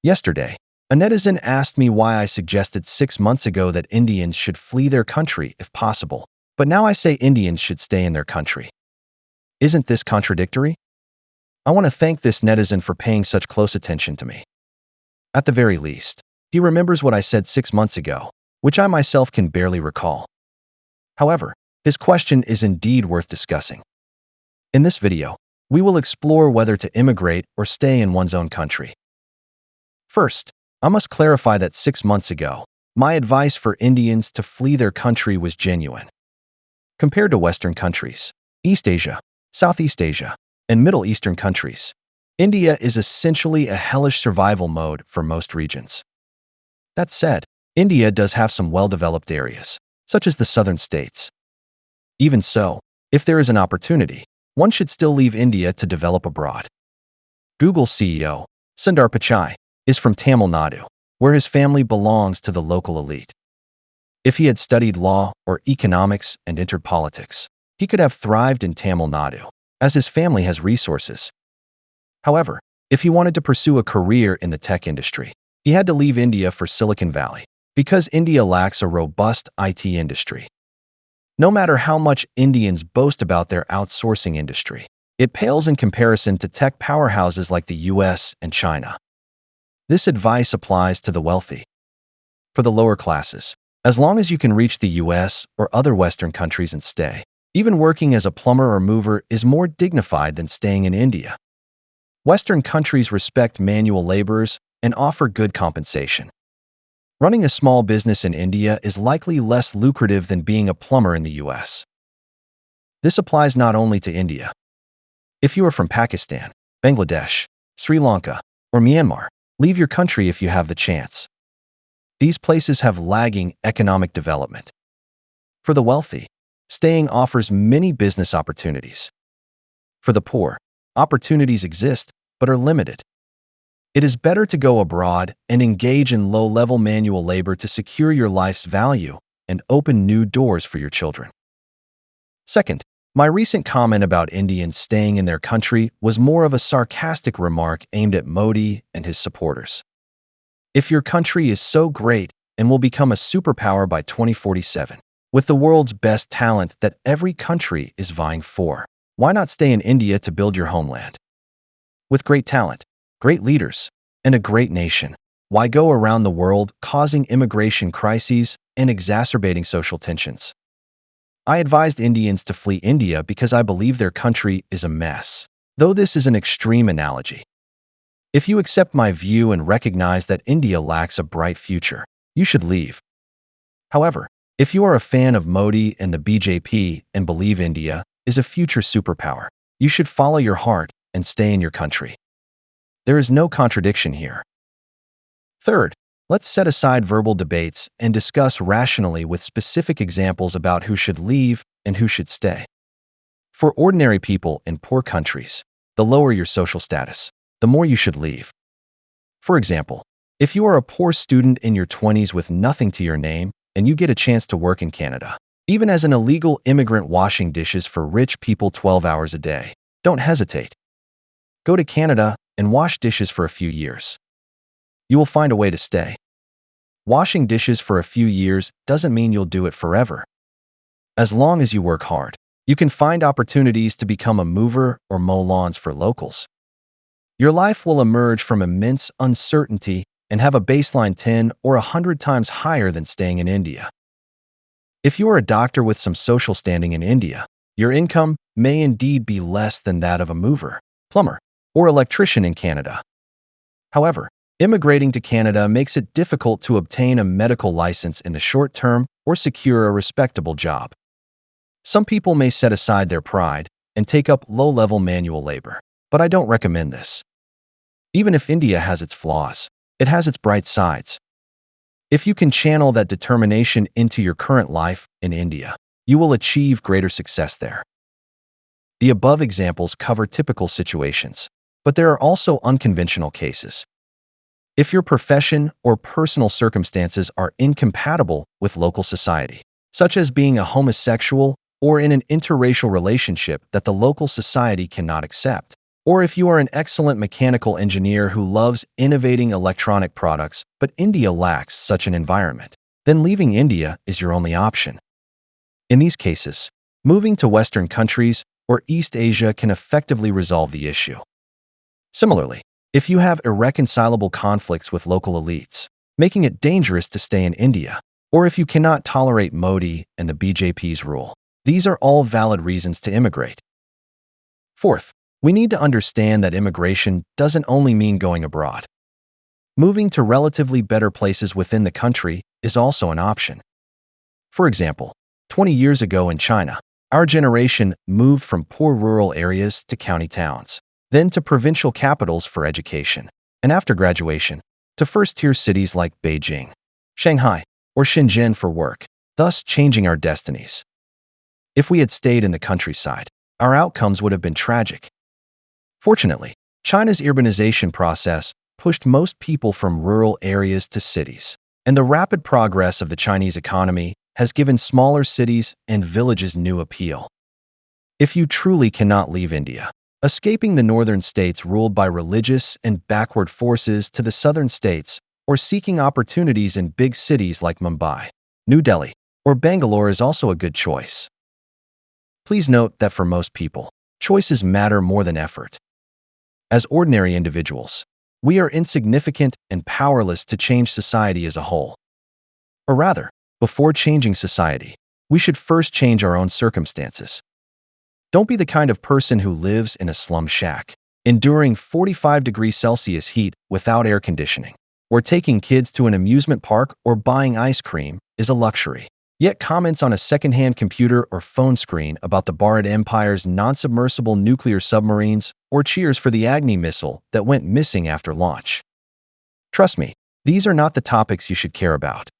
Yesterday, a netizen asked me why I suggested 6 months ago that Indians should flee their country if possible, but now I say Indians should stay in their country. Isn't this contradictory? I want to thank this netizen for paying such close attention to me. At the very least, he remembers what I said 6 months ago, which I myself can barely recall. However, his question is indeed worth discussing. In this video, we will explore whether to immigrate or stay in one's own country. First, I must clarify that 6 months ago, my advice for Indians to flee their country was genuine. Compared to Western countries, East Asia, Southeast Asia, and Middle Eastern countries, India is essentially a hellish survival mode for most regions. That said, India does have some well-developed areas, such as the southern states. Even so, if there is an opportunity, one should still leave India to develop abroad. Google CEO, Sundar Pichai, is from Tamil Nadu, where his family belongs to the local elite. If he had studied law or economics and entered politics, he could have thrived in Tamil Nadu, as his family has resources. However, if he wanted to pursue a career in the tech industry, he had to leave India for Silicon Valley, because India lacks a robust IT industry. No matter how much Indians boast about their outsourcing industry, it pales in comparison to tech powerhouses like the US and China. This advice applies to the wealthy. For the lower classes, as long as you can reach the US or other Western countries and stay, even working as a plumber or mover is more dignified than staying in India. Western countries respect manual laborers and offer good compensation. Running a small business in India is likely less lucrative than being a plumber in the US. This applies not only to India. If you are from Pakistan, Bangladesh, Sri Lanka, or Myanmar, leave your country if you have the chance. These places have lagging economic development. For the wealthy, staying offers many business opportunities. For the poor, opportunities exist, but are limited. It is better to go abroad and engage in low-level manual labor to secure your life's value and open new doors for your children. Second, my recent comment about Indians staying in their country was more of a sarcastic remark aimed at Modi and his supporters. If your country is so great and will become a superpower by 2047, with the world's best talent that every country is vying for, why not stay in India to build your homeland? With great talent, great leaders, and a great nation, why go around the world causing immigration crises and exacerbating social tensions? I advised Indians to flee India because I believe their country is a mess, though this is an extreme analogy. If you accept my view and recognize that India lacks a bright future, you should leave. However, if you are a fan of Modi and the BJP and believe India is a future superpower, you should follow your heart and stay in your country. There is no contradiction here. Third, let's set aside verbal debates and discuss rationally with specific examples about who should leave and who should stay. For ordinary people in poor countries, the lower your social status, the more you should leave. For example, if you are a poor student in your 20s with nothing to your name and you get a chance to work in Canada, even as an illegal immigrant washing dishes for rich people 12 hours a day, don't hesitate. Go to Canada and wash dishes for a few years. You will find a way to stay. Washing dishes for a few years doesn't mean you'll do it forever. As long as you work hard, you can find opportunities to become a mover or mow lawns for locals. Your life will emerge from immense uncertainty and have a baseline 10 or 100 times higher than staying in India. If you are a doctor with some social standing in India, your income may indeed be less than that of a mover, plumber, or electrician in Canada. However, immigrating to Canada makes it difficult to obtain a medical license in the short term or secure a respectable job. Some people may set aside their pride and take up low-level manual labor, but I don't recommend this. Even if India has its flaws, it has its bright sides. If you can channel that determination into your current life in India, you will achieve greater success there. The above examples cover typical situations, but there are also unconventional cases. If your profession or personal circumstances are incompatible with local society, such as being a homosexual or in an interracial relationship that the local society cannot accept, Or if you are an excellent mechanical engineer who loves innovating electronic products, but India lacks such an environment, then leaving India is your only option. In these cases, moving to Western countries or East Asia can effectively resolve the issue. Similarly, if you have irreconcilable conflicts with local elites, making it dangerous to stay in India, or if you cannot tolerate Modi and the BJP's rule, these are all valid reasons to immigrate. Fourth, we need to understand that immigration doesn't only mean going abroad. Moving to relatively better places within the country is also an option. For example, 20 years ago in China, our generation moved from poor rural areas to county towns, then to provincial capitals for education, and after graduation, to first-tier cities like Beijing, Shanghai, or Shenzhen for work, thus changing our destinies. If we had stayed in the countryside, our outcomes would have been tragic. Fortunately, China's urbanization process pushed most people from rural areas to cities, and the rapid progress of the Chinese economy has given smaller cities and villages new appeal. If you truly cannot leave India, escaping the northern states ruled by religious and backward forces to the southern states, or seeking opportunities in big cities like Mumbai, New Delhi, or Bangalore is also a good choice. Please note that for most people, choices matter more than effort. As ordinary individuals, we are insignificant and powerless to change society as a whole. Or rather, before changing society, we should first change our own circumstances. Don't be the kind of person who lives in a slum shack, enduring 45 degrees Celsius heat without air conditioning, where taking kids to an amusement park or buying ice cream is a luxury. Yet comments on a second-hand computer or phone screen about the Bharat Empire's non-submersible nuclear submarines or cheers for the Agni missile that went missing after launch. Trust me, these are not the topics you should care about.